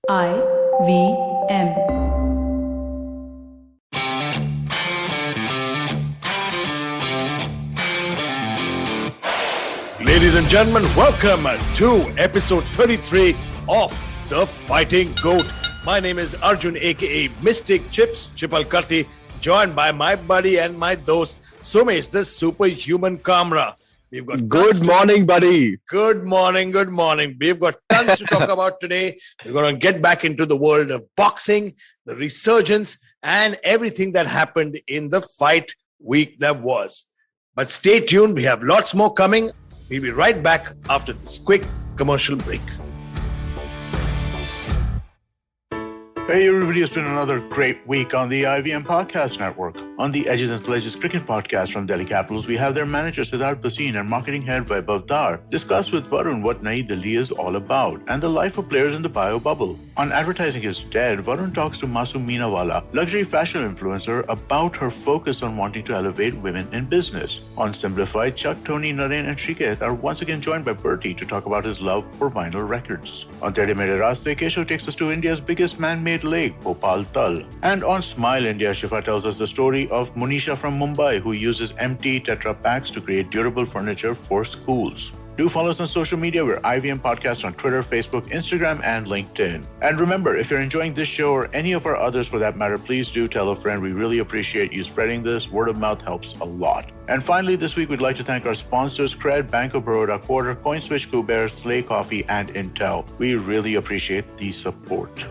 IVM. Ladies and gentlemen, welcome to episode 33 of the Fighting G.O.A.T. My name is Arjun, aka Mystic Chips, Chipalkatti, joined by my buddy and my dost, Somesh, the Superhuman Kamra. We've got Good morning, buddy. Good morning. We've got tons to talk about today. We're going to get back into the world of boxing, the resurgence, and everything that happened in the fight week that was. But stay tuned. We have lots more coming. We'll be right back after this quick commercial break. Hey everybody, it's been another great week on the IVM Podcast Network. On the Edges and Sledges Cricket Podcast from Delhi Capitals, we have their manager Siddharth Bhasin and marketing head Vaibhav Dar discuss with Varun what Nayi Delhi is all about and the life of players in the bio bubble. On Advertising is Dead, Varun talks to Masoom Meenawala, luxury fashion influencer, about her focus on wanting to elevate women in business. On Simplified, Chuck, Tony, Naren and Shrikesh are once again joined by Bertie to talk about his love for vinyl records. On Tere Mere Raaste, Keshav takes us to India's biggest man-made lake, Bhopal Tal. And on Smile India, Shifa tells us the story of Monisha from Mumbai, who uses empty Tetra packs to create durable furniture for schools. Do follow us on social media. We're IVM Podcast on Twitter, Facebook, Instagram, and LinkedIn. And remember, if you're enjoying this show or any of our others for that matter, please do tell a friend. We really appreciate you spreading this. Word of mouth helps a lot. And finally, this week, we'd like to thank our sponsors, Cred, Bank of Baroda, Quarter, CoinSwitch, Kuber, Slay Coffee, and Intel. We really appreciate the support.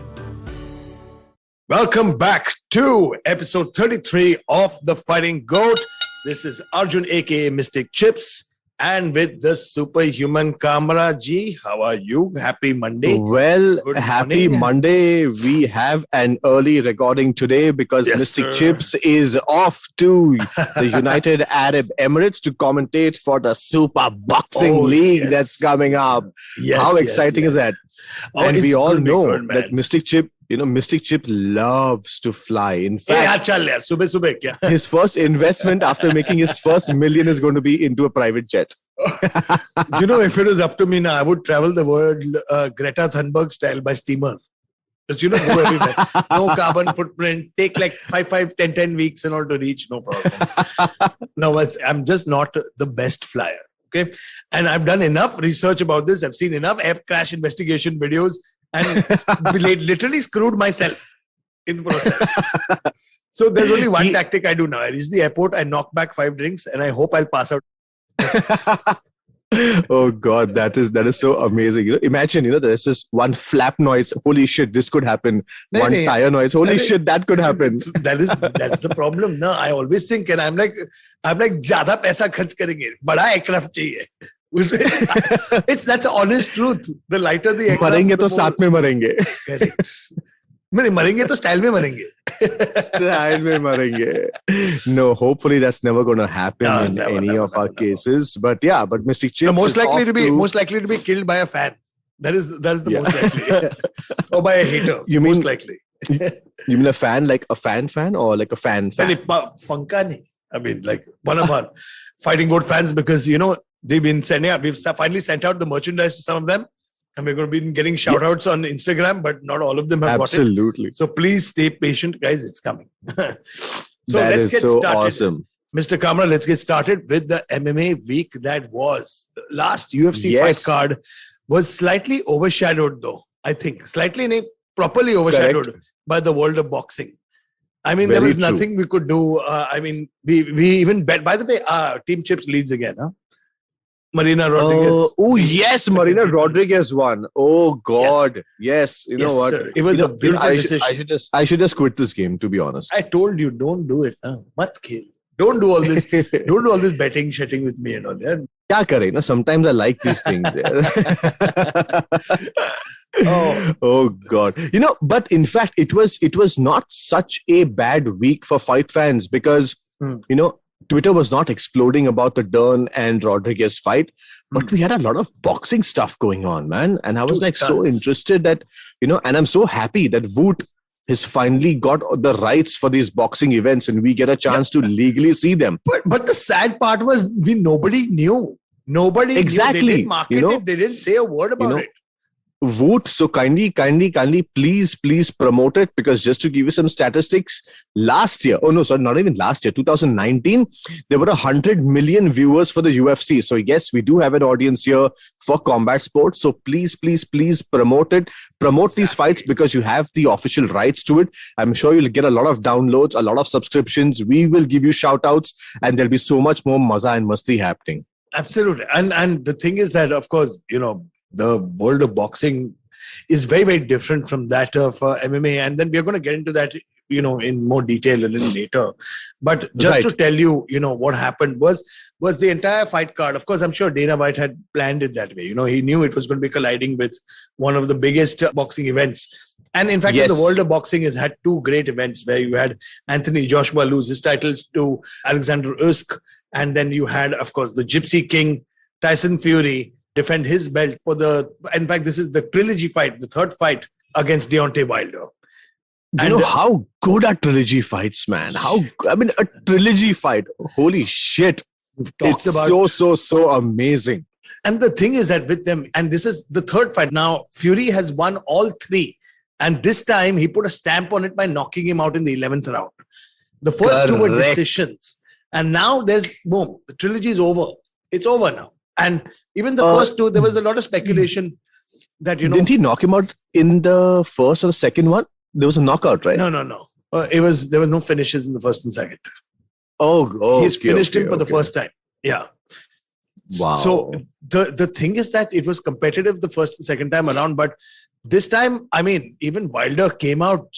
Welcome back to episode 33 of the Fighting G.O.A.T. This is Arjun, aka Mystic Chips, and with the Superhuman Kamra ji. How are you? Happy Monday. Well, Good happy morning. Monday. We have an early recording today because Yes, Mystic sir. Chips is off to the United Arab Emirates to commentate for the Super Boxing Oh, League yes. that's coming up. Yes, How yes, exciting yes. is that? Oh, And it's we all gonna be know good, man. that Mystic Chip loves to fly. In Hey, fact, chal yaar, subah kya? his first investment after making his first million is going to be into a private jet. You know, if it was up to me now, I would travel the world Greta Thunberg style by steamer. Because go everywhere. No carbon footprint. Take like 10 weeks in order to reach. No problem. No, I'm just not the best flyer. Okay. And I've done enough research about this. I've seen enough air crash investigation videos and literally screwed myself in the process. So there's only one tactic I do now. I reach the airport, I knock back 5 drinks, and I hope I'll pass out. Oh God, that is so amazing. Imagine, there's just one flap noise. Holy shit, this could happen. One tire noise. Holy shit, that could happen. That's the problem. No, I always think, and I'm like, ज़्यादा पैसा खर्च करेंगे, बड़ा aircraft चाहिए. That's the honest truth. The lighter the aircraft, मरेंगे the तो साथ में मरेंगे. Correct. मरेंगे तो style में मरेंगे. Style में मरेंगे. No, hopefully that's never going to happen in any of our cases. But yeah, but Mystic Chips No, most is likely off to be killed by a fan. That is the most likely. Or by a hater. You mean- most likely. You mean a fan, like a fan or like a fan? Funka nahi. I mean, like one of our Fighting G.O.A.T fans, because we've finally sent out the merchandise to some of them, and we're going to be getting shout outs on Instagram, but not all of them have got it. Absolutely. So please stay patient, guys. It's coming. So That let's is get so started. awesome. Mr. Kamra, let's get started with the MMA week that was. The last UFC fight Yes. card was slightly overshadowed, though. I think slightly properly overshadowed by the world of boxing. I mean, there Very was true. nothing we could do. We even bet. By the way, Team Chips leads again. Huh? Marina Rodriguez. Oh yes, Marina Rodriguez won. Oh God, yes. You know Yes, what? sir. It was a beautiful decision. I should just quit this game, to be honest. I told you, don't do it. Mat khel. Don't do all this. Don't do all this betting, shitting with me and all. Yeah. Kya kare, sometimes I like these things. Oh God. But in fact, it was not such a bad week for fight fans because, Twitter was not exploding about the Dern and Rodriguez fight, but we had a lot of boxing stuff going on, man. And I was so interested that, and I'm so happy that Woot has finally got the rights for these boxing events and we get a chance to legally see them. But the sad part was nobody knew. Nobody Exactly. knew. They didn't market it. They didn't say a word about it. Woot, so kindly, please promote it, because just to give you some statistics, last year, not even last year, 2019, there were 100 million viewers for the UFC. So yes, we do have an audience here for combat sports. So please promote it. Promote these fights, because you have the official rights to it. I'm sure you'll get a lot of downloads, a lot of subscriptions. We will give you shout outs, and there'll be so much more maza and masti happening. Absolutely. And the thing is that, of course, the world of boxing is very, very different from that of MMA. And then we're going to get into that, in more detail a little later. But just to tell you, what happened was the entire fight card. Of course, I'm sure Dana White had planned it that way. He knew it was going to be colliding with one of the biggest boxing events. And in fact, the world of boxing has had two great events where you had Anthony Joshua lose his titles to Alexander Usyk. And then you had, of course, the Gypsy King, Tyson Fury, defend his belt in fact, this is the trilogy fight, the third fight against Deontay Wilder. How good are trilogy fights, man? A trilogy fight, holy shit. It's so amazing. And the thing is that with them, and this is the third fight. Now, Fury has won all three. And this time, he put a stamp on it by knocking him out in the 11th round. The first two were decisions. And now the trilogy is over. It's over now. And even the first two, there was a lot of speculation that, Didn't he knock him out in the first or the second one? There was a knockout, right? No. There were no finishes in the first and second. He's finished him for the first time. Yeah. Wow. So the thing is that it was competitive the first and second time around. But this time, even Wilder came out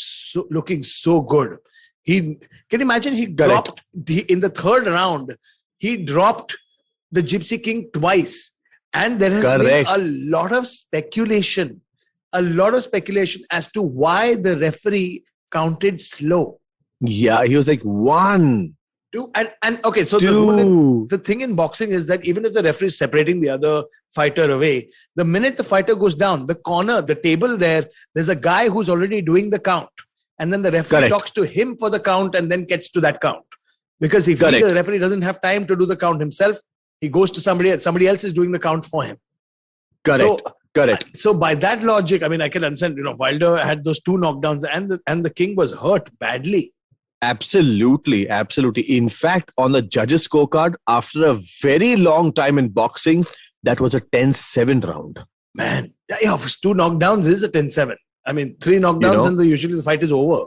looking so good. Can you imagine dropped in the third round, he dropped the Gypsy King twice. And there has been a lot of speculation as to why the referee counted slow. Yeah, he was like 1, 2, and okay. So the thing in boxing is that even if the referee is separating the other fighter away, the minute the fighter goes down, the corner, the table there's a guy who's already doing the count. And then the referee talks to him for the count and then gets to that count. Because if the referee doesn't have time to do the count himself, he goes to somebody else is doing the count for him. Correct. So by that logic, I can understand, Wilder had those two knockdowns and the King was hurt badly. Absolutely. In fact, on the judges' scorecard, after a very long time in boxing, that was a 10-7 round. Man, for two knockdowns, this is a 10-7. 3 knockdowns and usually the fight is over.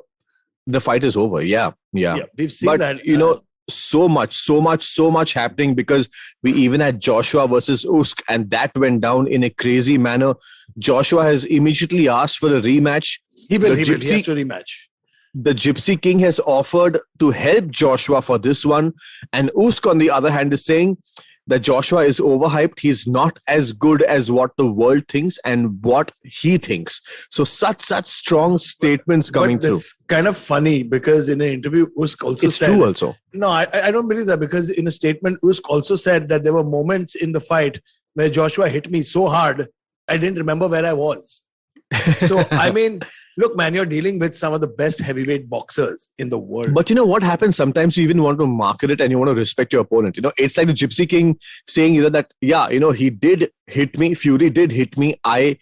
The fight is over, yeah. We've seen that. So much happening, because we even had Joshua versus Usyk, and that went down in a crazy manner. Joshua has immediately asked for a rematch. He has to rematch. The Gypsy King has offered to help Joshua for this one. And Usyk, on the other hand, is saying that Joshua is overhyped. He's not as good as what the world thinks and what he thinks. So such strong statements coming through. It's kind of funny, because in an interview, Usyk also said... It's true also. No, I don't believe that, because in a statement, Usyk also said that there were moments in the fight where Joshua hit me so hard, I didn't remember where I was. So, look, man, you're dealing with some of the best heavyweight boxers in the world. But you know what happens? Sometimes you even want to market it and you want to respect your opponent. It's like the Gypsy King saying, that, he did hit me. Fury did hit me. I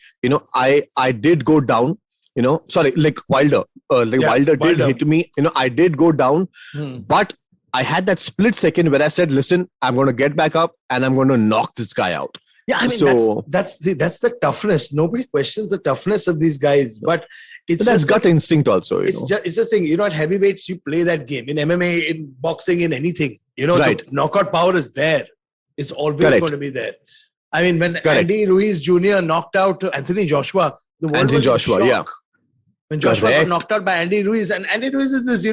did go down. Wilder. Wilder did hit me. I did go down. But I had that split second where I said, listen, I'm going to get back up and I'm going to knock this guy out. Yeah, that's the toughness. Nobody questions the toughness of these guys, but that's gut instinct also. It's just thing. At heavyweights, you play that game. In MMA, in boxing, in anything, the knockout power is there. It's always going to be there. When Andy Ruiz Jr. knocked out Anthony Joshua, the world was in shock. When Joshua got knocked out by Andy Ruiz, and Andy Ruiz is this,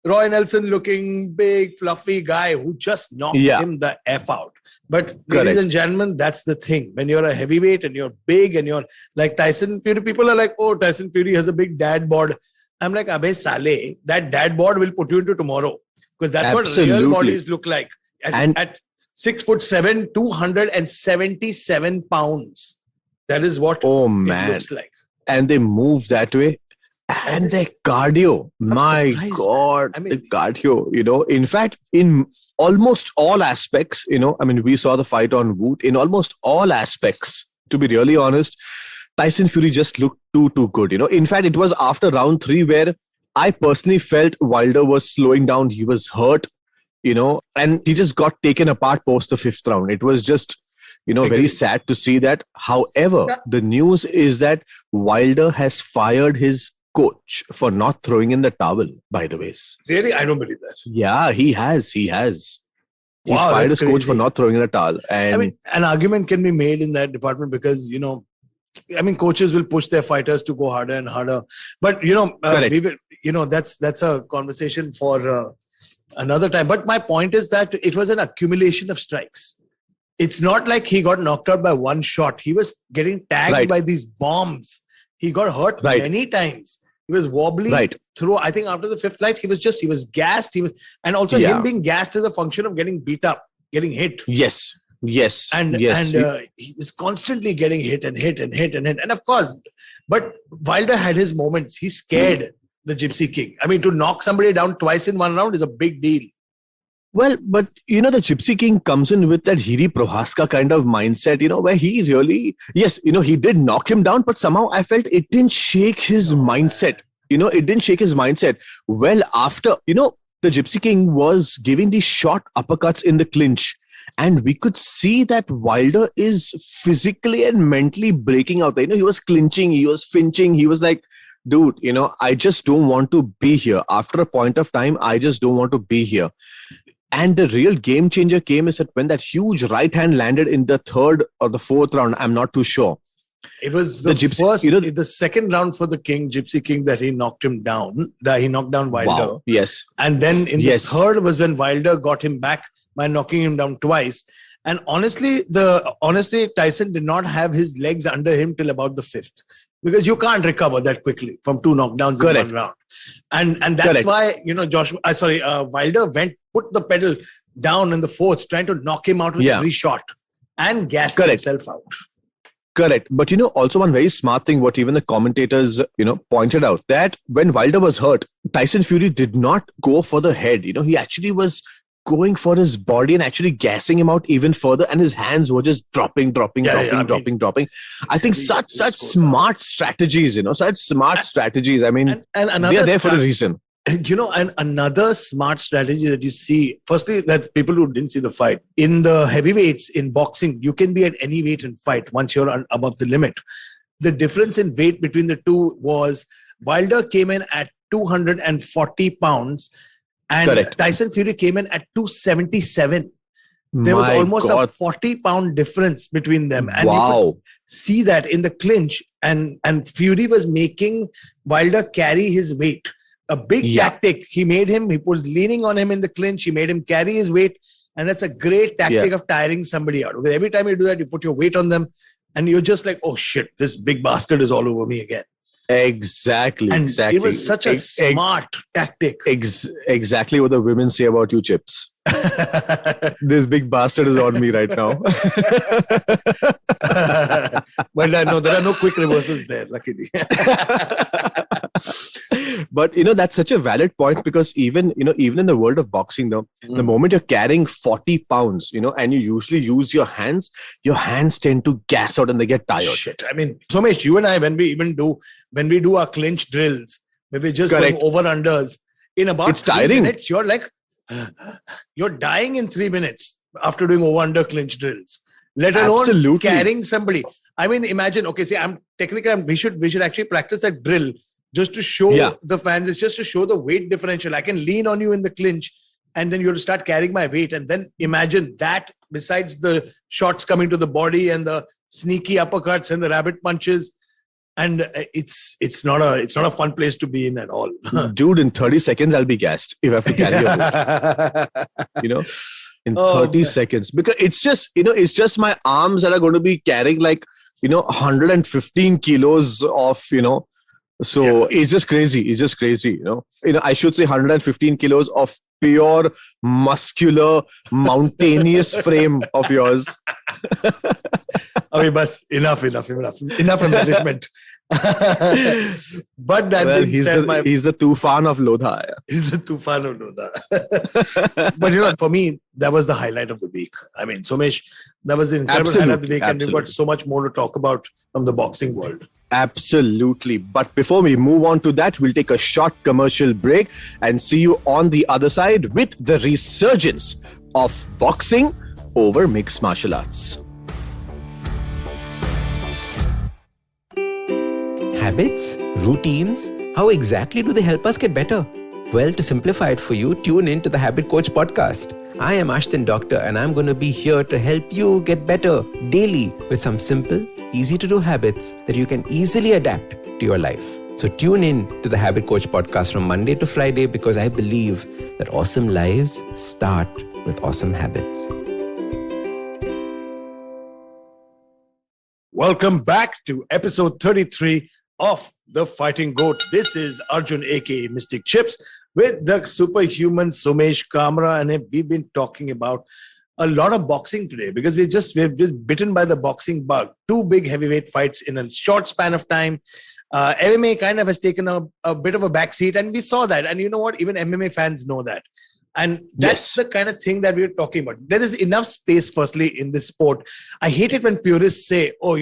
Roy Nelson looking big, fluffy guy who just knocked him the F out. But ladies and gentlemen, that's the thing. When you're a heavyweight and you're big and you're like Tyson Fury, people are like, oh, Tyson Fury has a big dad bod. I'm like, Abe Saleh, that dad bod will put you into tomorrow. Because that's what real bodies look like. At 6'7", 277 pounds. That is what it looks like. And they move that way. And their cardio, my God, the cardio, in fact, in almost all aspects, we saw the fight on Woot. In almost all aspects, to be really honest, Tyson Fury just looked too good. In fact, it was after round 3 where I personally felt Wilder was slowing down. He was hurt, and he just got taken apart post the 5th round. It was just, very sad to see that. However, the news is that Wilder has fired his coach for not throwing in the towel, by the way. Really? I don't believe that. Yeah, he has. He's Wow, fired that's his coach crazy. for not throwing in a towel. And I mean, an argument can be made in that department because, coaches will push their fighters to go harder and harder. But, Correct. that's a conversation for another time. But my point is that it was an accumulation of strikes. It's not like he got knocked out by one shot. He was getting tagged by these bombs. He got hurt many times. He was wobbly through. I think after the 5th fight, he was gassed. And also him being gassed is a function of getting beat up, getting hit. Yes. And he was constantly getting hit. And of course, but Wilder had his moments. He scared the Gypsy King. I mean, to knock somebody down twice in one round is a big deal. Well, but the Gypsy King comes in with that Hiri Prohaska kind of mindset, where he really, he did knock him down, but somehow I felt it didn't shake his mindset. It didn't shake his mindset. Well, after, the Gypsy King was giving these short uppercuts in the clinch, and we could see that Wilder is physically and mentally breaking out. He was clinching, he was flinching, he was like, dude, I just don't want to be here. After a point of time, I just don't want to be here. And the real game changer came is that when that huge right hand landed in the 3rd or the 4th round, I'm not too sure. It was the first, the second round for the Gypsy King that he knocked him down. That he knocked down Wilder. Wow. Yes. And then in the 3rd was when Wilder got him back by knocking him down twice. And honestly, Tyson did not have his legs under him till about the 5th. Because you can't recover that quickly from 2 knockdowns in one round. And that's why, Wilder put the pedal down in the 4th, trying to knock him out with every shot and gassed himself out. Correct. But, also one very smart thing, what even the commentators, pointed out, that when Wilder was hurt, Tyson Fury did not go for the head. He actually was going for his body and actually gassing him out even further, and his hands were just dropping. I think such smart strategies, such smart strategies. I mean, and they are there for a reason. And another smart strategy that you see, firstly, that people who didn't see the fight, in the heavyweights in boxing, you can be at any weight and fight once you're above the limit. The difference in weight between the two was Wilder came in at 240 pounds and Tyson Fury came in at 277. There was almost a 40-pound difference between them. And you could see that in the clinch. And Fury was making Wilder carry his weight. A big tactic. He was leaning on him in the clinch. He made him carry his weight. And that's a great tactic of tiring somebody out. Because every time you do that, you put your weight on them. And you're just like, oh shit, this big bastard is all over me again. Exactly. It was such a smart tactic. Exactly what the women say about you, Chips. This big bastard is on me right now. Well, no, there are no quick reversals there, luckily. But that's such a valid point, because even in the world of boxing, though, the moment you're carrying 40 pounds, and you usually use your hands tend to gas out and they get tired. Shit. I mean, Somesh, you and I, when we do our clinch drills, where we're just going over-unders, in about 3 minutes, you're like, you're dying in 3 minutes after doing over-under clinch drills. Let alone carrying somebody. I mean, imagine, we should actually practice that drill just to show the fans. It's just to show the weight differential. I can lean on you in the clinch and then you have to start carrying my weight. And then imagine that besides the shots coming to the body and the sneaky uppercuts and the rabbit punches. And it's not a fun place to be in at all. Dude, in 30 seconds, I'll be gassed if I have to carry your weight. In 30 seconds. Because it's just my arms that are going to be carrying 115 kilos of, so it's just crazy. I should say 115 kilos of pure muscular mountainous frame of yours. Enough embellishment. But that Well, being said, he's the Tufan of Lodha. he's the Tufan of Lodha. But for me, that was the highlight of the week. I mean, Somesh, that was an incredible highlight of the week, and we've got so much more to talk about from the boxing world. Absolutely. But before we move on to that, we'll take a short commercial break and see you on the other side with the resurgence of boxing over mixed martial arts. Habits? Routines? How exactly do they help us get better? Well, to simplify it for you, tune in to the Habit Coach podcast. I am Aspen Doctor, and I'm going to be here to help you get better daily with some simple, easy to do habits that you can easily adapt to your life. So tune in to the Habit Coach podcast from Monday to Friday, because I believe that awesome lives start with awesome habits. Welcome back to episode 33 of the Fighting G.O.A.T. This is Arjun, aka Mystic Chips, with the Superhuman Somesh, Kamra, and we've been talking about a lot of boxing today because we're just bitten by the boxing bug. Two big heavyweight fights in a short span of time. MMA kind of has taken a bit of a backseat, and we saw that. And you know what? Even MMA fans know that. And that's the kind of thing that we're talking about. There is enough space, firstly, in this sport. I hate it when purists say, oh,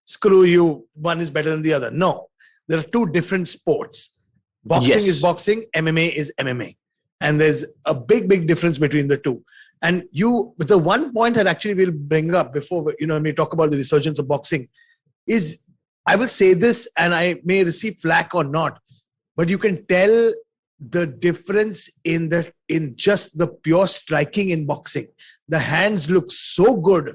screw you, one is better than the other. No, there are two different sports. Boxing is boxing, MMA is MMA. And there's a big, big difference between the two. And the one point that actually we'll bring up before, when we talk about the resurgence of boxing is, I will say this, and I may receive flack or not, but you can tell the difference in just the pure striking in boxing. The hands look so good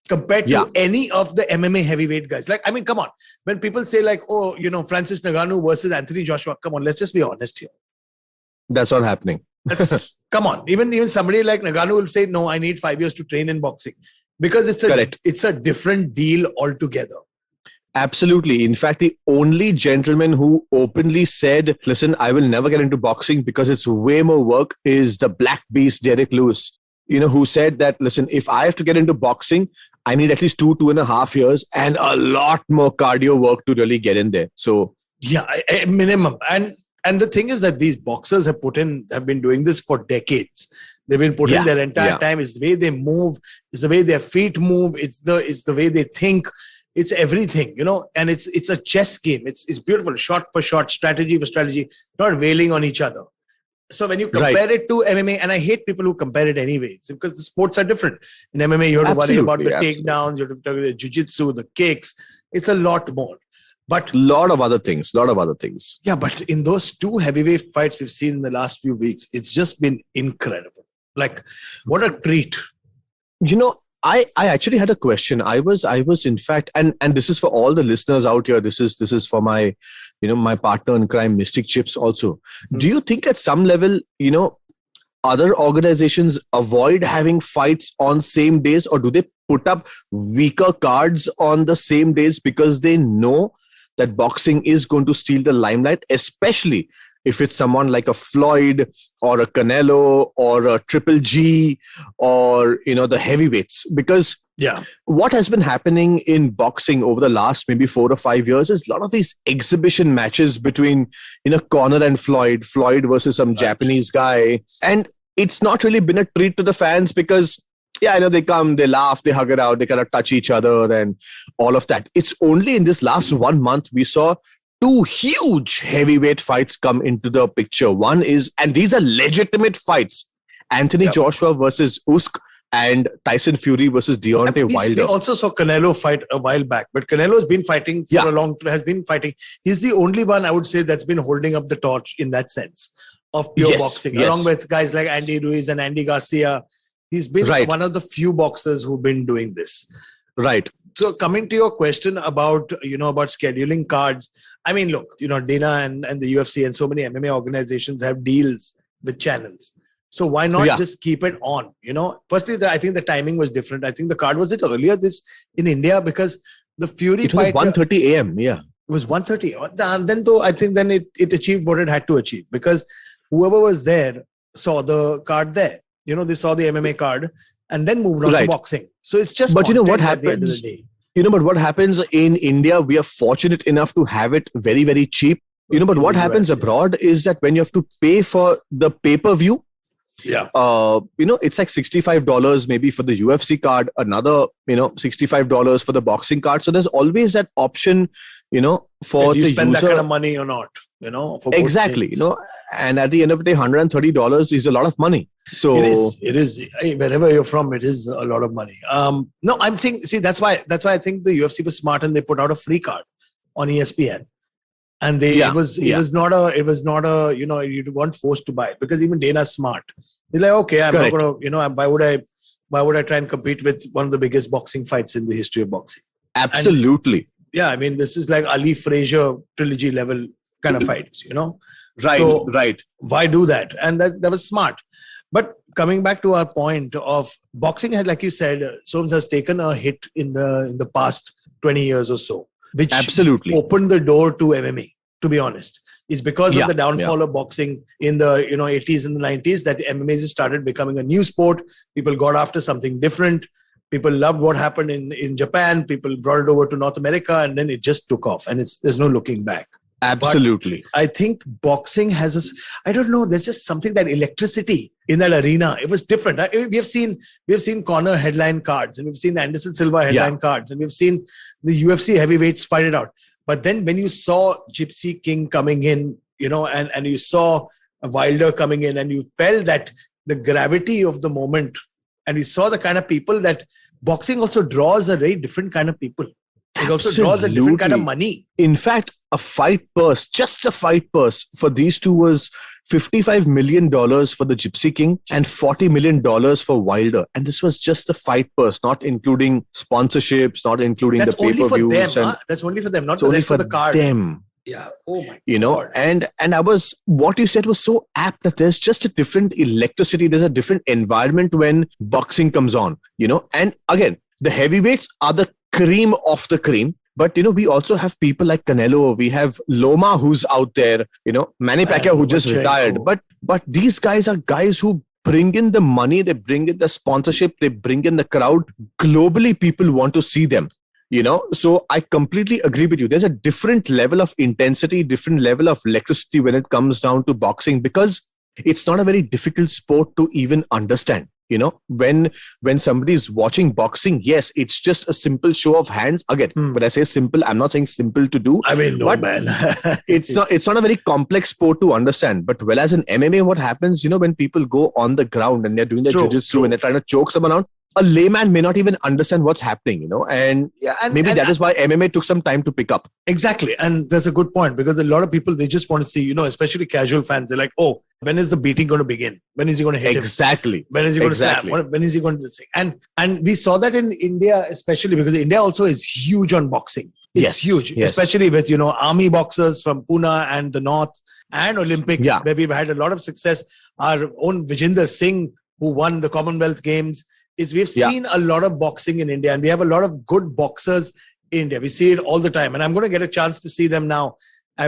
compared to any of the MMA heavyweight guys. Like, I mean, come on. When people say like, oh, Francis Ngannou versus Anthony Joshua, come on, let's just be honest here. That's not happening. Come on. Even somebody like Ngannou will say, no, I need 5 years to train in boxing, because it's a different deal altogether. Absolutely. In fact, the only gentleman who openly said, listen, I will never get into boxing because it's way more work is the Black Beast, Derek Lewis, who said that, listen, if I have to get into boxing, I need at least 2.5 years and a lot more cardio work to really get in there. So, a minimum. And the thing is that these boxers have been doing this for decades. They've been putting their entire time. It's the way they move. It's the way their feet move. It's the way they think. It's everything, and it's a chess game. It's beautiful, shot for shot, strategy for strategy, not wailing on each other. So when you compare it to MMA, and I hate people who compare it anyway, because the sports are different. In MMA, you have to worry about the takedowns, you have to worry about the jiu-jitsu, the kicks. It's a lot more. But a lot of other things. Yeah, but in those two heavyweight fights we've seen in the last few weeks, it's just been incredible. Like, what a treat. I actually had a question. I was in fact, and this is for all the listeners out here. This is for my, my partner in crime, Mystic Chips also. Mm-hmm. Do you think at some level, other organizations avoid having fights on same days, or do they put up weaker cards on the same days because they know that boxing is going to steal the limelight, especially if it's someone like a Floyd or a Canelo or a Triple G or, the heavyweights? Because what has been happening in boxing over the last maybe 4 or 5 years is a lot of these exhibition matches between, Conor and Floyd versus some Japanese guy. And it's not really been a treat to the fans because, they come, they laugh, they hug it out, they kind of touch each other and all of that. It's only in this last 1 month we saw 2 huge heavyweight fights come into the picture. One is, and these are legitimate fights, Anthony Joshua versus Usyk and Tyson Fury versus Deontay Wilder. We also saw Canelo fight a while back, but Canelo has been fighting for has been fighting. He's the only one, I would say, that's been holding up the torch in that sense of pure boxing, along with guys like Andy Ruiz and Andy Garcia. He's been one of the few boxers who've been doing this. Right. So coming to your question about scheduling cards, I mean, look, Dana and the UFC and so many MMA organizations have deals with channels. So why not just keep it on? Firstly, I think the timing was different. I think the card was earlier in India because the Fury fight. It was 1:30 a.m. Yeah. It was 1:30. Then though, I think then it achieved what it had to achieve because whoever was there saw the card there. They saw the MMA card and then moved on to boxing. So it's just. But what happens? But what happens in India, we are fortunate enough to have it very, very cheap. But what happens abroad is that when you have to pay for the pay-per-view, it's like $65 maybe for the UFC card, another, $65 for the boxing card. So there's always that option, for do you the spend user. that kind of money or not, for both Exactly, things. and at the end of the day, $130 is a lot of money. So it is. Hey, wherever you're from, it is a lot of money. No, I'm saying, see, that's why I think the UFC was smart and they put out a free card on ESPN. And it was not a, you weren't forced to buy it, because even Dana's smart. He's like, okay, I'm not going to, why would I try and compete with one of the biggest boxing fights in the history of boxing? Absolutely. And, this is like Ali Frazier trilogy level kind of fights, Right, so right. Why do that? And that was smart. But coming back to our point of boxing, has, like you said, Soms has taken a hit in the past 20 years or so, which absolutely opened the door to MMA, to be honest. It's because of the downfall of boxing in the 80s and the 90s that MMA just started becoming a new sport. People got after something different. People loved what happened in Japan. People brought it over to North America, and then it just took off. And there's no looking back. Absolutely. But I think boxing has I don't know, there's just something, that electricity in that arena. It was different. We have seen Conor headline cards, and we've seen Anderson Silva headline cards, and we've seen the UFC heavyweights fight it out. But then when you saw Gypsy King coming in, and you saw Wilder coming in, and you felt that the gravity of the moment, and you saw the kind of people that boxing also draws, a very different kind of people. It also draws a different kind of money. In fact, just a fight purse for these two was $55 million for the Gypsy King and $40 million for Wilder. And this was just the fight purse, not including sponsorships, not including the pay-per-views. That's only for them, not the rest of the card. Them. Yeah. Oh my God. And what you said was so apt, that there's just a different electricity. There's a different environment when boxing comes on, and again, the heavyweights are the cream of the cream. But, we also have people like Canelo. We have Loma, who's out there, Manny Pacquiao, who just retired. But these guys are guys who bring in the money. They bring in the sponsorship. They bring in the crowd. Globally, people want to see them, So I completely agree with you. There's a different level of intensity, different level of electricity when it comes down to boxing, because it's not a very difficult sport to even understand. When somebody's watching boxing, yes, it's just a simple show of hands. Again, when I say simple, I'm not saying simple to do. I mean, no, man. It's not a very complex sport to understand. But whereas in MMA, what happens, when people go on the ground and they're doing their jiu-jitsu and they're trying to choke someone out, a layman may not even understand what's happening, and maybe that is why MMA took some time to pick up. Exactly. And that's a good point, because a lot of people, they just want to see, especially casual fans, they're like, oh, when is the beating going to begin? When is he going to hit him? When is he going to snap? When is he going to sing? And we saw that in India, especially because India also is huge on boxing. It's huge, especially with, army boxers from Pune and the North, and Olympics, where we've had a lot of success. Our own Vijender Singh, who won the Commonwealth Games, we've seen a lot of boxing in India, and we have a lot of good boxers in India. We see it all the time, and I'm going to get a chance to see them now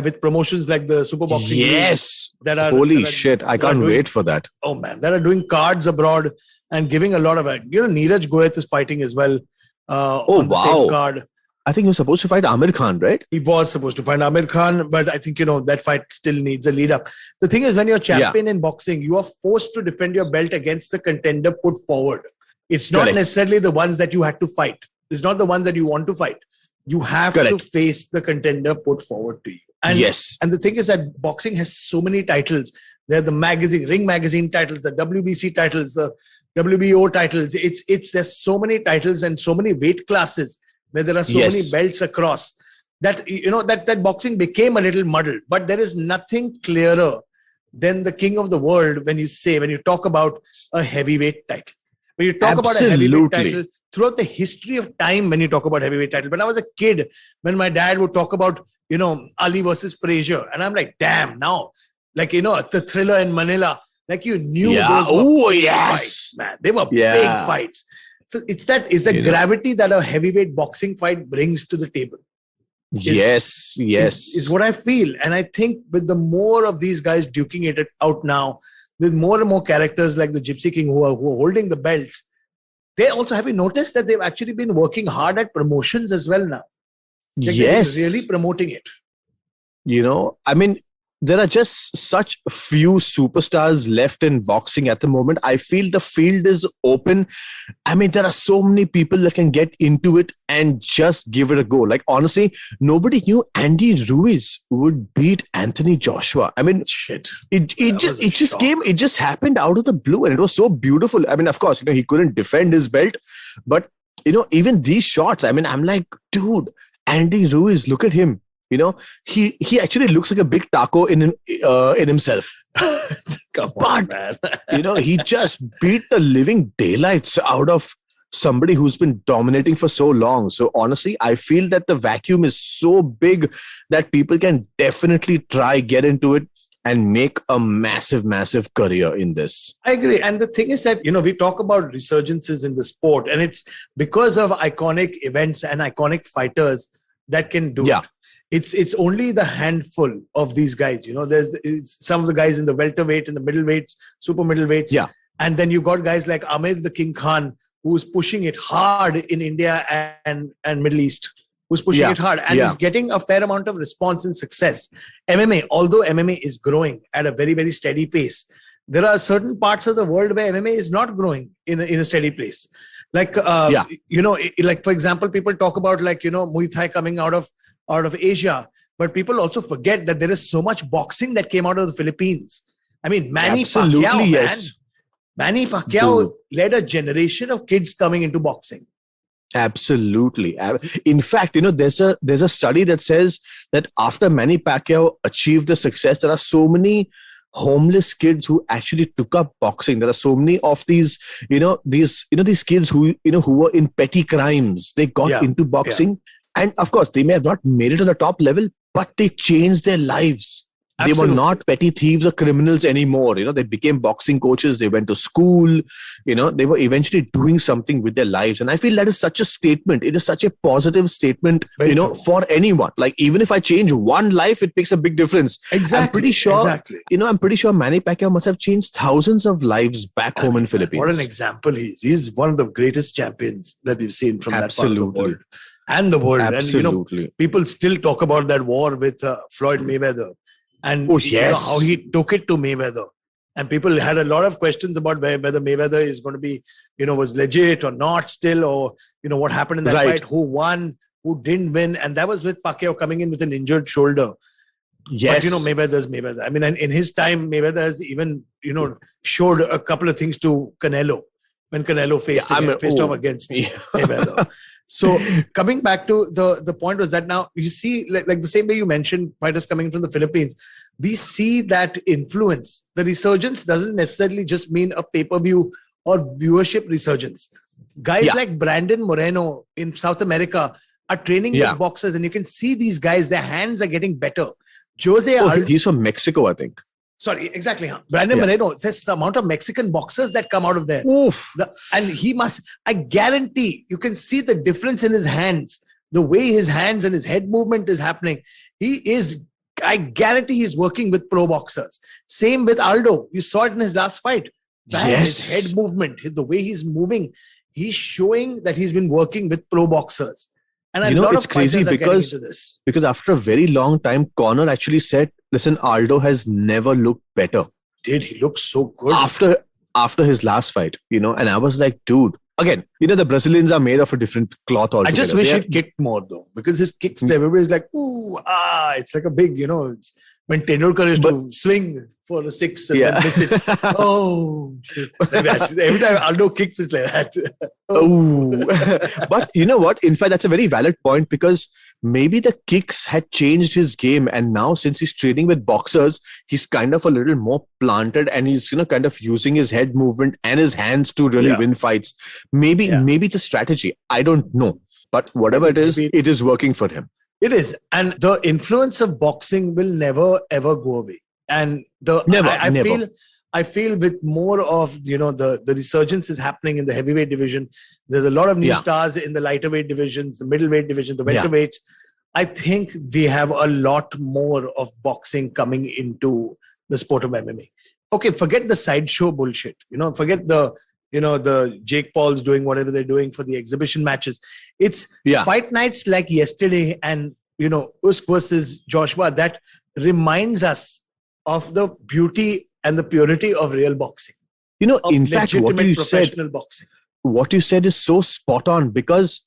with promotions like the Super Boxing League. Holy shit, I can't wait for that. Oh man, that are doing cards abroad and giving a lot of it. Neeraj Goyat is fighting as well on the same card. I think he was supposed to fight Amir Khan, right? He was supposed to fight Amir Khan, but I think, that fight still needs a lead up. The thing is, when you're champion in boxing, you are forced to defend your belt against the contender put forward. It's not necessarily the ones that you had to fight. It's not the ones that you want to fight. You have to face the contender put forward to you. And, and the thing is that boxing has so many titles. They're the Ring Magazine titles, the WBC titles, the WBO titles. There's so many titles and so many weight classes where there are so many belts across that, that boxing became a little muddled. But there is nothing clearer than the king of the world when you talk about a heavyweight title. When you talk about a heavyweight title, throughout the history of time, when you talk about heavyweight title, when I was a kid, when my dad would talk about, Ali versus Frazier, and I'm like, damn, now, like, the Thriller in Manila, like you knew those were big fights, man. They were big fights. So it's the gravity that a heavyweight boxing fight brings to the table. Is what I feel. And I think with the more of these guys duking it out now, with more and more characters like the Gypsy King who are holding the belts, they also, have you noticed that they've actually been working hard at promotions as well now? Like Yes. they're really promoting it. I mean, there are just such few superstars left in boxing at the moment. I feel the field is open. I mean, there are so many people that can get into it and just give it a go. Like, honestly, nobody knew Andy Ruiz would beat Anthony Joshua. I mean, Shit. it just happened out of the blue, and it was so beautiful. I mean, of course, he couldn't defend his belt, but even these shots, I mean, I'm like, dude, Andy Ruiz, look at him. He actually looks like a big taco in himself. Come on, man. He just beat the living daylights out of somebody who's been dominating for so long. So honestly, I feel that the vacuum is so big that people can definitely get into it and make a massive, massive career in this. I agree. And the thing is that, we talk about resurgences in the sport, and it's because of iconic events and iconic fighters that can do it. It's only the handful of these guys. There's some of the guys in the welterweight and the middleweights, super middleweights. Yeah. And then you got guys like Amir the King Khan, who's pushing it hard in India and Middle East, who's pushing it hard and is getting a fair amount of response and success. MMA, although MMA is growing at a very, very steady pace, there are certain parts of the world where MMA is not growing in a steady place. Like, like, for example, people talk about Muay Thai coming out of Asia, but people also forget that there is so much boxing that came out of the Philippines. I mean, Manny Pacquiao led a generation of kids coming into boxing. Absolutely. In fact, there's a study that says that after Manny Pacquiao achieved the success, there are so many homeless kids who actually took up boxing. There are so many of these kids who were in petty crimes. They got into boxing. Yeah. And of course, they may have not made it to the top level, but they changed their lives. Absolutely. They were not petty thieves or criminals anymore. They became boxing coaches. They went to school. They were eventually doing something with their lives. And I feel that is such a statement. It is such a positive statement, for anyone. Like, even if I change one life, it makes a big difference. Exactly. I'm pretty sure, I'm pretty sure Manny Pacquiao must have changed thousands of lives back home in Philippines. What an example he is. He's one of the greatest champions that we've seen from that part of the world. And the world. Absolutely. And, people still talk about that war with Floyd Mayweather. And how he took it to Mayweather. And people had a lot of questions about whether Mayweather is going to be, was legit or not still, or, what happened in that fight, who won, who didn't win. And that was with Pacquiao coming in with an injured shoulder. Yes. But, Mayweather's Mayweather. I mean, in his time, Mayweather has even, showed a couple of things to Canelo when Canelo faced off against Mayweather. So coming back to the point was that now you see, like the same way you mentioned fighters coming from the Philippines, we see that influence. The resurgence doesn't necessarily just mean a pay-per-view or viewership resurgence. Guys like Brandon Moreno in South America are training with boxers, and you can see these guys, their hands are getting better. He's from Mexico, I think. Sorry, exactly. Brandon Moreno, there's the amount of Mexican boxers that come out of there. Oof. I guarantee you can see the difference in his hands, the way his hands and his head movement is happening. I guarantee he's working with pro boxers. Same with Aldo. You saw it in his last fight. His head movement, the way he's moving, he's showing that he's been working with pro boxers. And a lot of fighters are getting into this. Because after a very long time, Conor actually said, listen, Aldo has never looked better. He looked so good. After his last fight, and I was like, dude, again, the Brazilians are made of a different cloth altogether. I just wish he'd kicked more though, because his kicks, everybody's like, ooh, it's like a big, it's when Tendulkar used to swing for a six and then miss it. Oh, shit. Like that. Every time Aldo kicks, it's like that. But you know what? In fact, that's a very valid point, because maybe the kicks had changed his game. And now, since he's training with boxers, he's kind of a little more planted, and he's, kind of using his head movement and his hands to really win fights. Maybe it's a strategy. I don't know. But whatever it is working for him. It is. And the influence of boxing will never, ever go away. And I feel with more of, the resurgence is happening in the heavyweight division. There's a lot of new stars in the lighter weight divisions, the middleweight division, the welterweights. I think we have a lot more of boxing coming into the sport of MMA. Okay, forget the sideshow bullshit. Forget the, the Jake Paul's doing whatever they're doing for the exhibition matches. It's fight nights like yesterday and, Usyk versus Joshua that reminds us of the beauty and the purity of real boxing. In fact, what you said is so spot on, because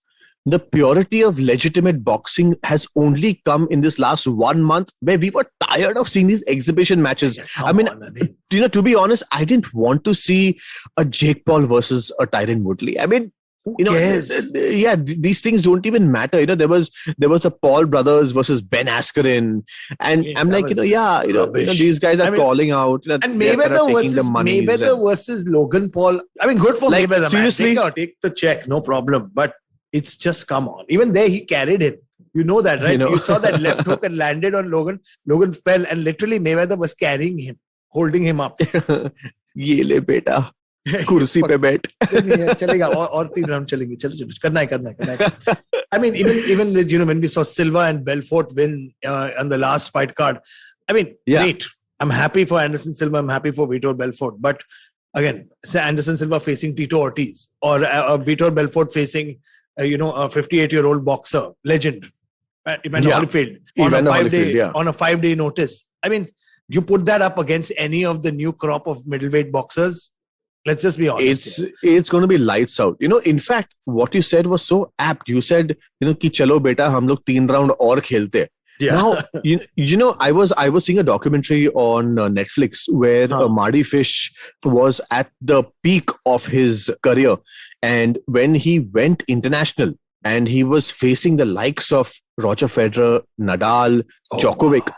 the purity of legitimate boxing has only come in this last 1 month, where we were tired of seeing these exhibition matches. To be honest, I didn't want to see a Jake Paul versus a Tyron Woodley. These things don't even matter. There was the Paul brothers versus Ben Askren, and I'm like, these guys are calling out. And Mayweather versus Logan Paul. Good for Mayweather. Seriously, take the check, no problem. But it's just, come on. Even there, he carried him. You know that, right? You saw that left hook and landed on Logan. Logan fell, and literally Mayweather was carrying him, holding him up. Ye le beta. Kursi pe बैठ. चलेगा और 3 round चलेंगे. चलो करना है. Even with, when we saw Silva and Belfort win on the last fight card. Great. I'm happy for Anderson Silva. I'm happy for Vitor Belfort. But again, say Anderson Silva facing Tito Ortiz, or Vitor Belfort facing a 58-year-old boxer legend, Evander Holyfield, on a 5-day notice. You put that up against any of the new crop of middleweight boxers. Let's just be honest. It's going to be lights out. In fact, what you said was so apt. You said, ki chalo beta, hum log 3 round aur khelte. Yeah. Now, I was seeing a documentary on Netflix where Mardy Fish was at the peak of his career. And when he went international and he was facing the likes of Roger Federer, Nadal, Djokovic,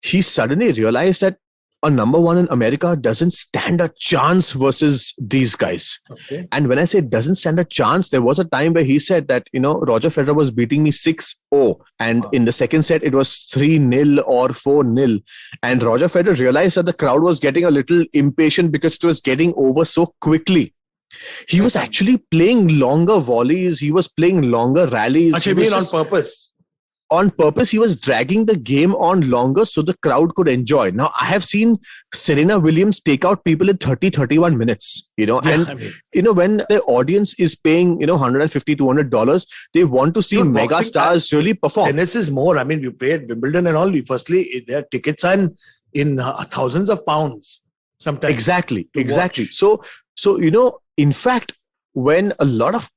he suddenly realized that a number one in America doesn't stand a chance versus these guys. Okay. And when I say doesn't stand a chance, there was a time where he said that, Roger Federer was beating me 6-0. And in the second set, it was 3-0 or 4-0. And Roger Federer realized that the crowd was getting a little impatient because it was getting over so quickly. He was actually playing longer volleys. He was playing longer rallies. Actually, on purpose. On purpose, he was dragging the game on longer so the crowd could enjoy. Now, I have seen Serena Williams take out people in 30-31 minutes, when the audience is paying, $150, $200, they want to see mega stars really perform. Tennis is more. You pay at Wimbledon and all. Firstly, their tickets are in thousands of pounds sometimes. Exactly. So, in fact, when a lot of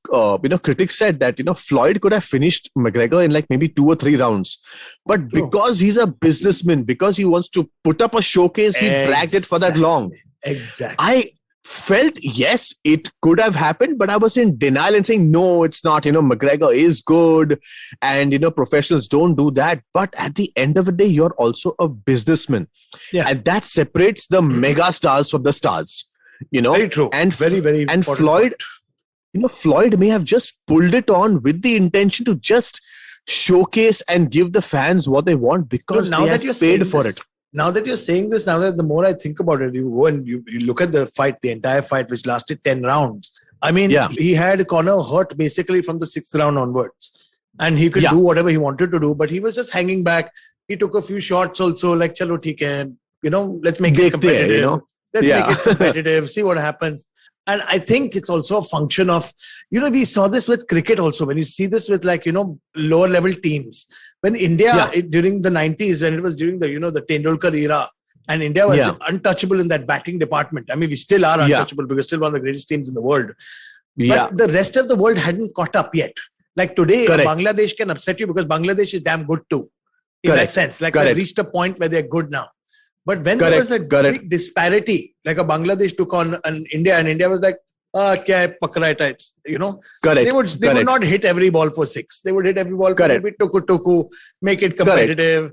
critics said that Floyd could have finished McGregor in like maybe 2 or 3 rounds, but because he's a businessman, because he wants to put up a showcase, he dragged it for that long. Exactly. I felt yes, it could have happened, but I was in denial and saying no, it's not. McGregor is good, and professionals don't do that. But at the end of the day, you're also a businessman, and that separates the mega stars from the stars. Very true, and very, very. And Floyd. Floyd may have just pulled it on with the intention to just showcase and give the fans what they want because they have paid for it. Now that you're saying this, the more I think about it, you go and you look at the fight, the entire fight, which lasted 10 rounds. He had Conor hurt basically from the 6th round onwards. And he could do whatever he wanted to do, but he was just hanging back. He took a few shots also, like, chalo, theek hai, let's make it competitive. Let's make it competitive, see what happens. And I think it's also a function of, we saw this with cricket also. When you see this with lower level teams, when India during the 90s, when it was during the, the Tendulkar era, and India was untouchable in that batting department. We still are untouchable because we're still one of the greatest teams in the world. But the rest of the world hadn't caught up yet. Like today, Bangladesh can upset you because Bangladesh is damn good too. In that sense, they reached a point where they're good now. But when there was a big disparity, like a Bangladesh took on an India, and India was like, kya hai, pakrai types, They would not hit every ball for 6. They would hit every ball for maybe tuku, make it competitive.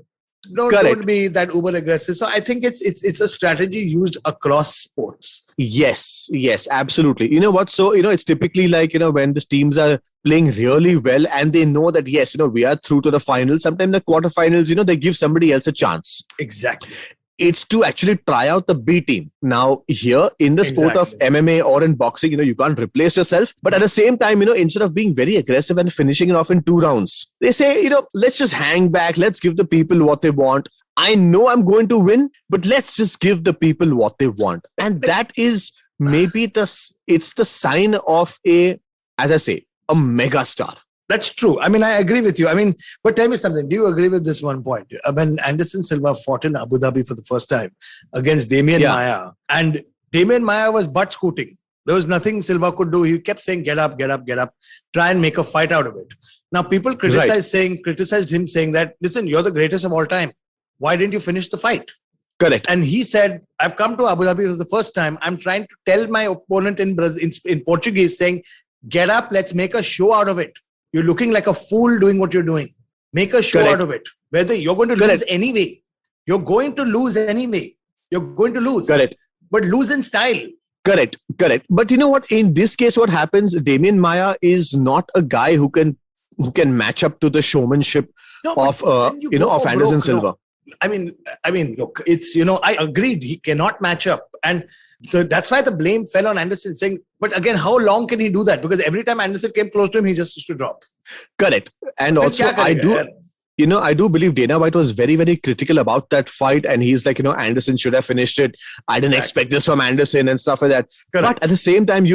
Don't be that uber aggressive. So I think it's a strategy used across sports. Yes, absolutely. You know what? So, it's typically like, when the teams are playing really well and they know that, yes, we are through to the finals. Sometimes the quarterfinals, they give somebody else a chance. Exactly. It's to actually try out the B team. Now, here in the sport of MMA or in boxing, you can't replace yourself. But at the same time, instead of being very aggressive and finishing it off in 2 rounds, they say, let's just hang back. Let's give the people what they want. I know I'm going to win, but let's just give the people what they want. And that is maybe it's the sign of a mega star. That's true. I mean, I agree with you. I mean, but tell me something. Do you agree with this one point? When Anderson Silva fought in Abu Dhabi for the first time against Damian Maia, and Damian Maia was butt scooting. There was nothing Silva could do. He kept saying, get up, try and make a fight out of it. Now, people criticized him saying that, listen, you're the greatest of all time. Why didn't you finish the fight? Correct. And he said, I've come to Abu Dhabi for the first time. I'm trying to tell my opponent in Portuguese saying, get up, let's make a show out of it. You're looking like a fool doing what you're doing. Make a show out of it. Whether you're going to lose anyway. You're going to lose anyway. You're going to lose. Correct. But lose in style. Correct. But you know what? In this case, what happens? Damian Maia is not a guy who can match up to the showmanship of Anderson Silva. No. I mean, look, it's I agreed he cannot match up, and that's why the blame fell on Anderson. Saying, but again, how long can he do that? Because every time Anderson came close to him, he just used to drop. Correct. And also, I do believe Dana White was very, very critical about that fight. And he's like, Anderson should have finished it. I didn't expect this from Anderson and stuff like that. Correct. But at the same time,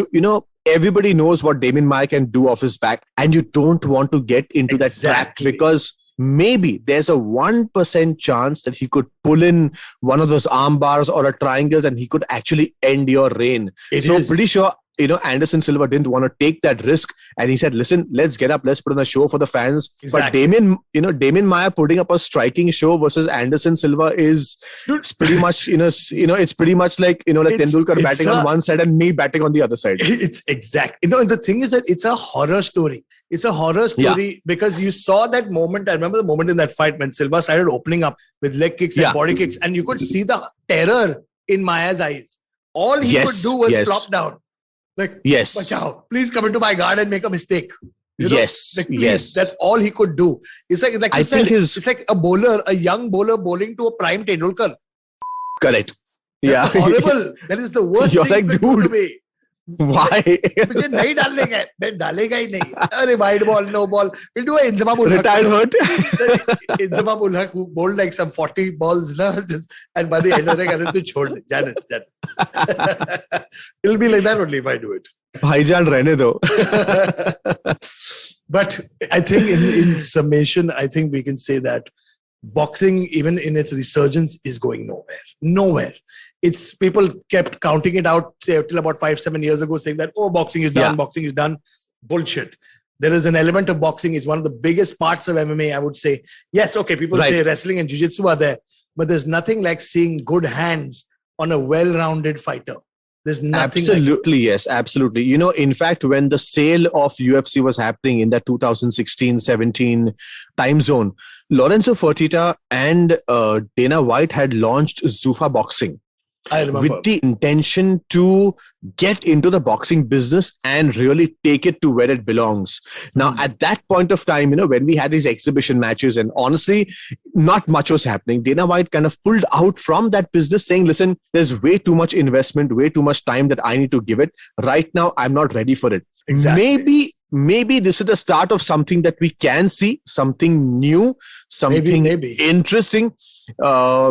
everybody knows what Damian Maia can do off his back. And you don't want to get into that trap because maybe there's a 1% chance that he could pull in one of those arm bars or a triangles and he could actually end your reign. I'm pretty sure Anderson Silva didn't want to take that risk, and he said, listen, let's get up, let's put on a show for the fans. Exactly. But Damian Maia putting up a striking show versus Anderson Silva is pretty much, it's pretty much like, Tendulkar batting on one side and me batting on the other side. It's exact. The thing is that it's a horror story. It's a horror story because you saw that moment. I remember the moment in that fight when Silva started opening up with leg kicks and body kicks, and you could see the terror in Maia's eyes. All he could do was flop down. Like, Pacquiao, please come into my guard and make a mistake. Please, that's all he could do. It's like you said, it's like a young bowler bowling to a prime Tendulkar. Correct. That's horrible. That is the worst thing you could do to me. Why? मुझे नहीं डालने का है, मैं डालेगा ही नहीं. अरे wide ball, no ball. We'll do a Inzamam ul Haq. Retired hurt. Inzamam ul Haq who bowled like some 40 balls, and by the end of the day, to chhod Janet. It'll be like that only if I do it. Bhaijan rehne do. But I think in summation, I think we can say that boxing, even in its resurgence, is going nowhere. It's people kept counting it out till about 5-7 years ago, saying that, boxing is done. Bullshit. There is an element of boxing. It's one of the biggest parts of MMA, I would say. Yes, okay, people say wrestling and jiu-jitsu are there, but there's nothing like seeing good hands on a well-rounded fighter. There's nothing. Absolutely, yes, absolutely. In fact, when the sale of UFC was happening in that 2016-17 time zone, Lorenzo Fertitta and Dana White had launched Zuffa Boxing. I remember. With the intention to get into the boxing business and really take it to where it belongs. Now, at that point of time, when we had these exhibition matches and honestly, not much was happening, Dana White kind of pulled out from that business saying, listen, there's way too much investment, way too much time that I need to give it. Right now, I'm not ready for it. Exactly. Maybe this is the start of something that we can see, something new, something maybe interesting.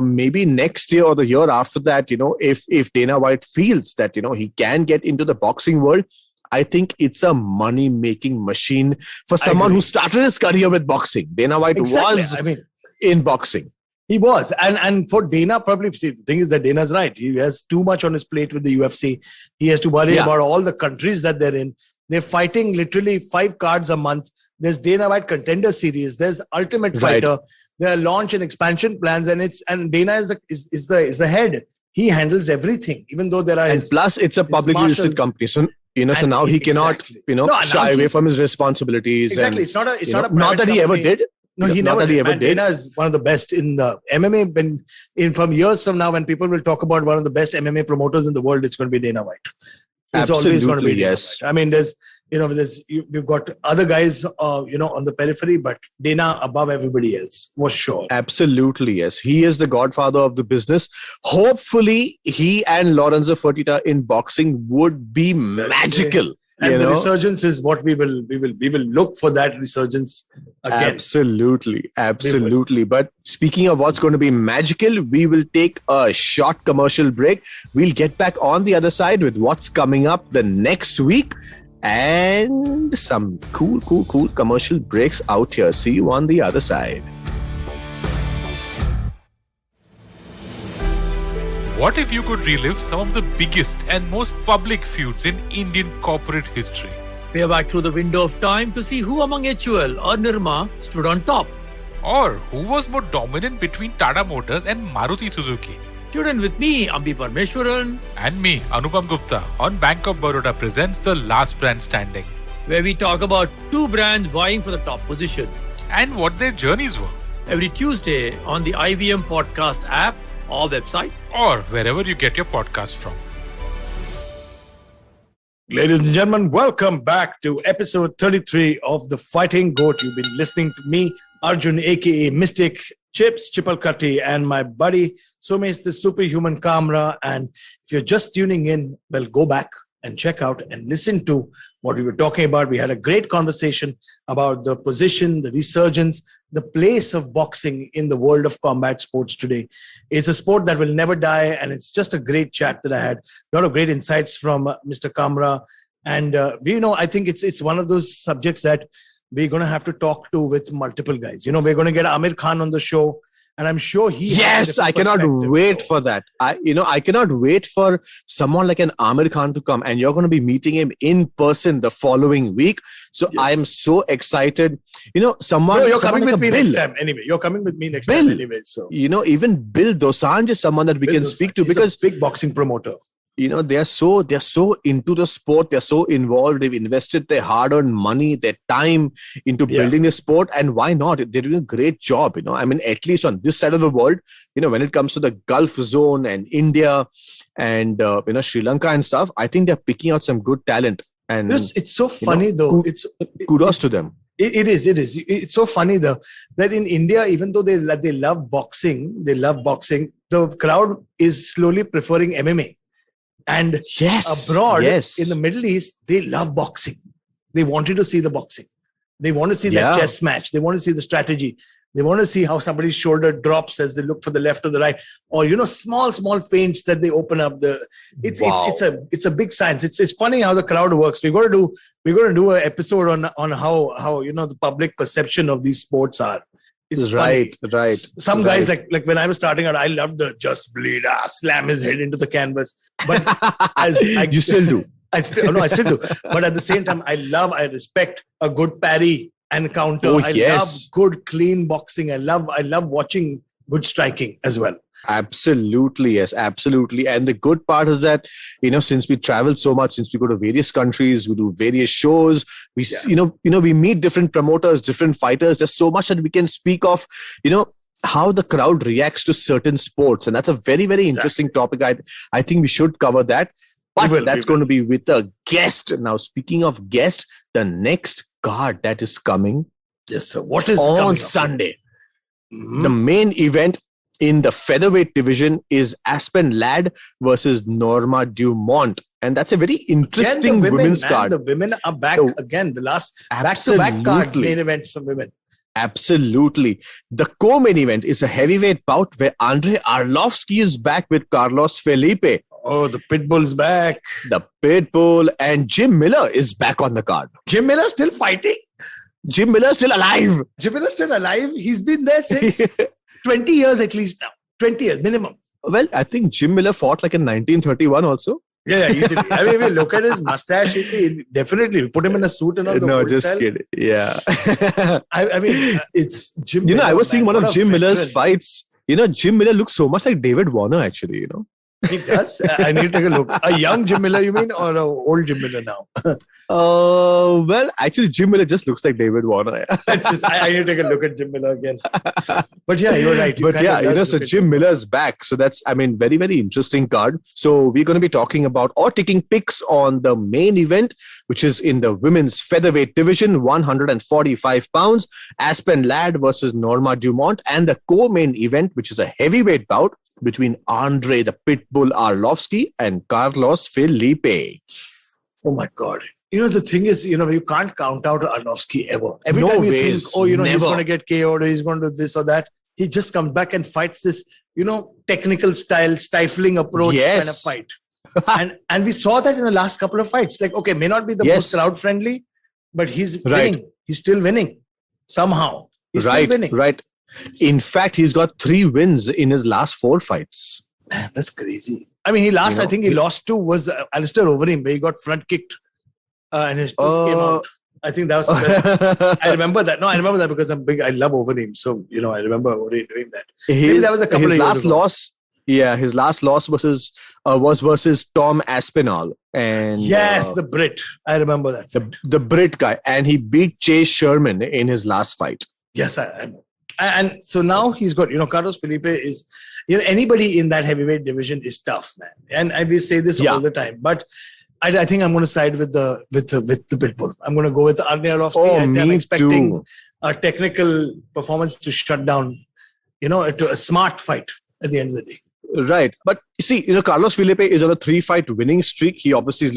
Maybe next year or the year after that, if Dana White feels that, he can get into the boxing world, I think it's a money-making machine for someone who started his career with boxing. Dana White was in boxing. He was. And for Dana, probably, see, the thing is that Dana's right. He has too much on his plate with the UFC. He has to worry about all the countries that they're in. They're fighting literally 5 cards a month. There's Dana White Contender Series. There's Ultimate Fighter. There are launch and expansion plans, and Dana is the head. He handles everything, even though there are. And plus, it's a publicly listed company, so so now he cannot shy away from his responsibilities. Exactly, and, it's not a not that he ever did. No, he never did. Dana is one of the best in the MMA. From years from now, when people will talk about one of the best MMA promoters in the world, it's going to be Dana White. It's always going to be yes. Dana White. I mean, we've got other guys, on the periphery, but Dana above everybody else, for sure. Absolutely, yes. He is the godfather of the business. Hopefully, he and Lorenzo Fertitta in boxing would be magical. And the resurgence is what we will look for, that resurgence again. Absolutely. But speaking of what's going to be magical, we will take a short commercial break. We'll get back on the other side with what's coming up the next week and some cool commercial breaks out here. See you on the other side. What if you could relive some of the biggest and most public feuds in Indian corporate history? Peer back through the window of time to see who among HUL or Norma stood on top. Or who was more dominant between Tata Motors and Maruti Suzuki? Tune in with me, Ambi Parmeshwaran. And me, Anupam Gupta, on Bank of Baroda presents The Last Brand Standing, where we talk about two brands vying for the top position. And what their journeys were. Every Tuesday on the IVM Podcast app or website. Or wherever you get your podcast from. Ladies and gentlemen, welcome back to episode 33 of the Fighting G.O.A.T. You've been listening to me, Arjun, aka Mystic, Chips, Chipalkatti, and my buddy Somesh, the Superhuman Kamra. And if you're just tuning in, well, go back and check out and listen to what we were talking about. We had a great conversation about the position, the resurgence, the place of boxing in the world of combat sports today. It's a sport that will never die, and it's just a great chat that I had. A lot of great insights from Mr. Kamra. And, I think it's one of those subjects that we're going to have to talk to with multiple guys. We're going to get Amir Khan on the show. And I'm sure Yes, I cannot wait for that. I cannot wait for someone like an Amir Khan to come, and you're going to be meeting him in person the following week. So yes. I'm so excited. You're coming with me next time anyway. You're coming with me next time anyway. So even Bill Dosanjh is someone that we can speak to, because he's a big boxing promoter. They're so into the sport. They're so involved. They've invested their hard-earned money, their time into building the sport. And why not? They're doing a great job. At least on this side of the world, when it comes to the Gulf zone and India and, Sri Lanka and stuff, I think they're picking out some good talent. And it's so funny though. Kudos to them. It is. It's so funny though that in India, even though they love boxing, the crowd is slowly preferring MMA. And abroad, in the Middle East, they love boxing. They wanted to see the boxing. They want to see that chess match. They want to see the strategy. They want to see how somebody's shoulder drops as they look for the left or the right, or small feints that they open up. It's a big science. It's funny how the crowd works. We're going to do an episode on how the public perception of these sports are. It's right. Some guys like when I was starting out, I loved the just bleed, slam his head into the canvas. But you still do. I still do. But at the same time, I respect a good parry and counter. I love good, clean boxing. I love watching good striking as well. Absolutely, yes, absolutely. And the good part is that, since we travel so much, since we go to various countries, we do various shows, we meet different promoters, different fighters. There's so much that we can speak of, how the crowd reacts to certain sports. And that's a very, very interesting topic. I think we should cover that. But that's going to be with a guest. Now, speaking of guest, the next card that is coming. Yes, sir. What is on Sunday? Mm-hmm. The main event in the featherweight division is Aspen Ladd versus Norma Dumont. And that's a very interesting women's card. The women are back again. The last back-to-back card main events for women. Absolutely. The co-main event is a heavyweight bout where Andrei Arlovsky is back with Carlos Felipe. Oh, the Pitbull's back. The Pitbull, and Jim Miller is back on the card. Jim Miller still fighting? Jim Miller still alive. He's been there since 20 years at least now. 20 years minimum. Well, I think Jim Miller fought like in 1931 also. Yeah, easily. We look at his mustache. Definitely put him in a suit and all. No, just kidding. Yeah. It's Jim Miller. I was seeing one of Jim Miller's fights. Jim Miller looks so much like David Warner actually, He does. I need to take a look. A young Jim Miller, you mean, or an old Jim Miller now? Well, actually, Jim Miller just looks like David Warner. I need to take a look at Jim Miller again. But yeah, you're right. So Jim Miller's back. So that's, very, very interesting card. So we're going to be talking about or taking picks on the main event, which is in the women's featherweight division, 145 pounds, Aspen Ladd versus Norma Dumont, and the co-main event, which is a heavyweight bout between Andrei the Pitbull Arlovsky and Carlos Felipe. Oh my God. the thing is, you can't count out Arlovsky ever. Every No time you ways. think, he's Never. going to get KO'd or he's going to do this or that, he just comes back and fights this, technical style, stifling approach kind of fight. and we saw that in the last couple of fights. Like, okay, may not be the most crowd friendly, but he's winning. He's still winning somehow. He's still winning. Right. In fact, he's got 3 wins in his last 4 fights. Man, that's crazy. I mean, I think he lost to was Alistair Overeem, where he got front kicked and his tooth came out. I think that was I remember that. No, I remember that because I love Overeem. So, I remember Overeem doing that. Maybe that was a couple of years ago. His last loss was versus Tom Aspinall. And yes, the Brit. I remember that. The Brit guy. And he beat Chase Sherman in his last fight. Yes, I know. And so now he's got, Carlos Felipe is, anybody in that heavyweight division is tough, man. And we say this all the time. But I think I'm going to side with the Pitbull. I'm going to go with Arjun and Somesh. I'm expecting a technical performance to shut down, a smart fight at the end of the day. Right. But you see, Carlos Felipe is on a 3-fight winning streak. He obviously is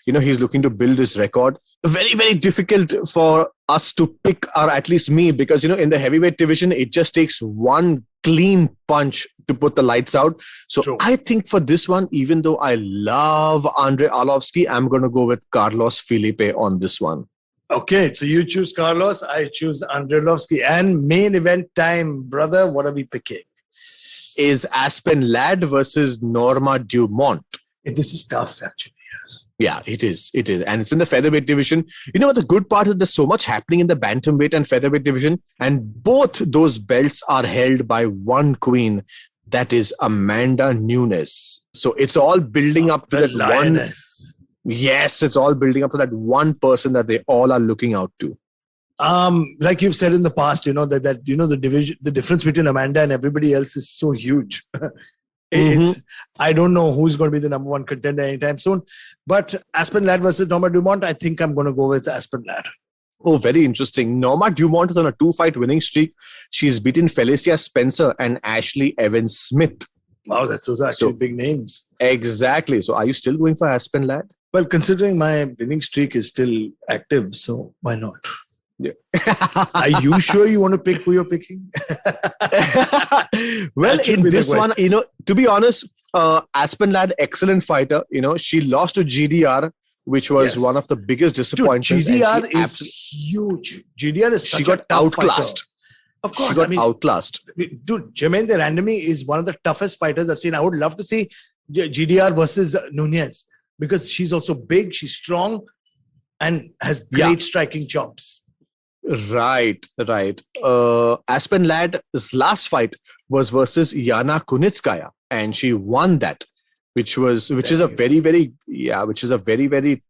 he's looking to build his record. Very, very difficult for us to pick, or at least me, because, in the heavyweight division, it just takes one clean punch to put the lights out. So True. I think for this one, even though I love Andrei Arlovsky, I'm going to go with Carlos Felipe on this one. Okay, so you choose Carlos, I choose Andrei Arlovsky. And main event time, brother, what are we picking? Is Aspen Ladd versus Norma Dumont. This is tough, actually. Yeah, it is. And it's in the featherweight division. You know what the good part is? There's so much happening in the bantamweight and featherweight division. And both those belts are held by one queen. That is Amanda Nunes. So it's all building up to that lioness. Yes, it's all building up to that one person that they all are looking out to. Like you've said in the past, the difference between Amanda and everybody else is so huge. I don't know who's going to be the number one contender anytime soon. But Aspen Ladd versus Norma Dumont, I think I'm going to go with Aspen Ladd. Oh, very interesting. Norma Dumont is on a 2-fight winning streak. She's beaten Felicia Spencer and Ashley Evans Smith. Wow, those are actually big names. Exactly. So are you still going for Aspen Ladd? Well, considering my winning streak is still active, so why not? Yeah. Are you sure you want to pick who you're picking? Well, in this one, to be honest, Aspen Ladd, excellent fighter. She lost to GDR, which was one of the biggest disappointments. Dude, GDR is huge. GDR is such a tough outclassed. Fighter. Of course, she got outclassed. Dude, Jermaine the Randomy is one of the toughest fighters I've seen. I would love to see GDR versus Nunez because she's also big, she's strong, and has great striking chops. Right. Aspen Ladd's last fight was versus Yana Kunitskaya, and she won that, which is a very, very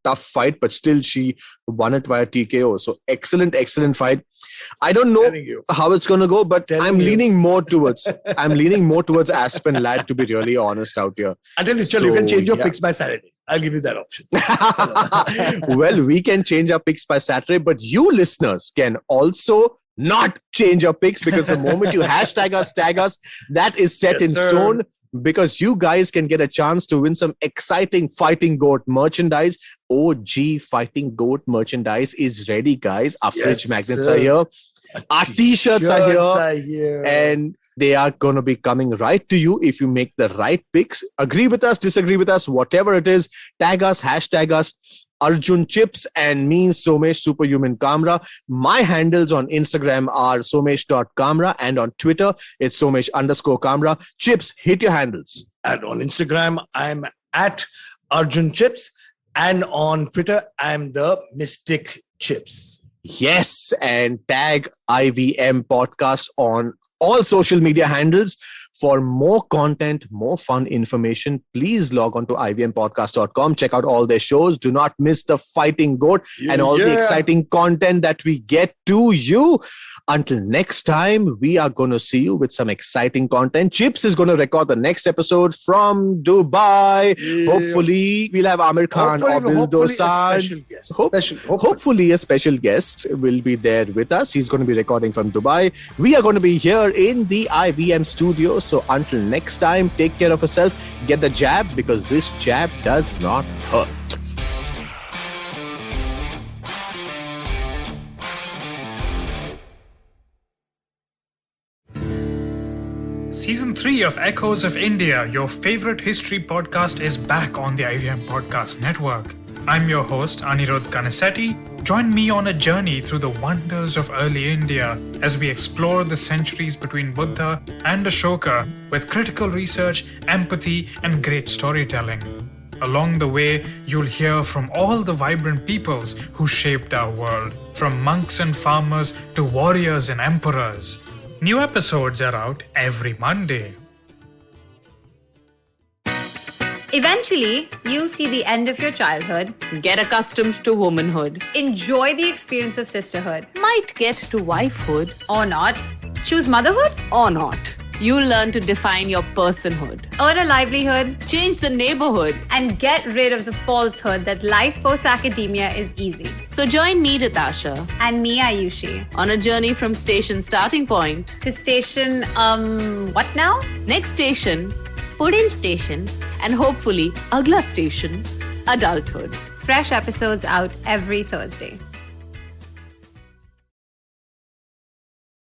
tough fight, but still she won it via TKO. So excellent fight. I don't know how it's going to go, but I'm leaning more towards Aspen Ladd, to be really honest out here. Until you can change your picks by Saturday. I'll give you that option. Well, we can change our picks by Saturday, but you listeners can also not change your picks, because the moment you hashtag us, tag us, that is set in stone, because you guys can get a chance to win some exciting Fighting GOAT merchandise. OG Fighting GOAT merchandise is ready, guys. Our fridge magnets are here. Our t-shirts are here. And they are going to be coming right to you if you make the right picks. Agree with us, disagree with us, whatever it is, tag us, hashtag us. Arjun Chips and me, Somesh Superhuman Kamra. My handles on Instagram are somesh.kamra, and on Twitter, it's somesh_kamra. Chips, hit your handles. And on Instagram, I'm at Arjun Chips, and on Twitter, I'm the Mystic Chips. Yes, and tag IVM Podcast on all social media handles. For more content, more fun information, please log on to ivmpodcast.com. Check out all their shows. Do not miss the Fighting GOAT and all the exciting content that we get to you. Until next time, we are going to see you with some exciting content. Chips is going to record the next episode from Dubai. Yeah. Hopefully, we'll have Amir Khan or Bill Dosad. Hopefully, a special guest will be there with us. He's going to be recording from Dubai. We are going to be here in the IVM studio. So until next time, take care of yourself. Get the jab, because this jab does not hurt. 3 of Echoes of India, your favorite history podcast, is back on the IVM Podcast Network. I'm your host, Anirudh Kanasetti. Join me on a journey through the wonders of early India as we explore the centuries between Buddha and Ashoka with critical research, empathy, and great storytelling. Along the way, you'll hear from all the vibrant peoples who shaped our world, from monks and farmers to warriors and emperors. New episodes are out every Monday. Eventually, you'll see the end of your childhood, get accustomed to womanhood, enjoy the experience of sisterhood, might get to wifehood, or not, choose motherhood, or not. You'll learn to define your personhood, earn a livelihood, change the neighborhood, and get rid of the falsehood that life post-academia is easy. So join me, Ritasha, And me, Ayushi, on a journey from station starting point to station, what now? Next station, Pudil station, and hopefully, Agla station, adulthood. Fresh episodes out every Thursday.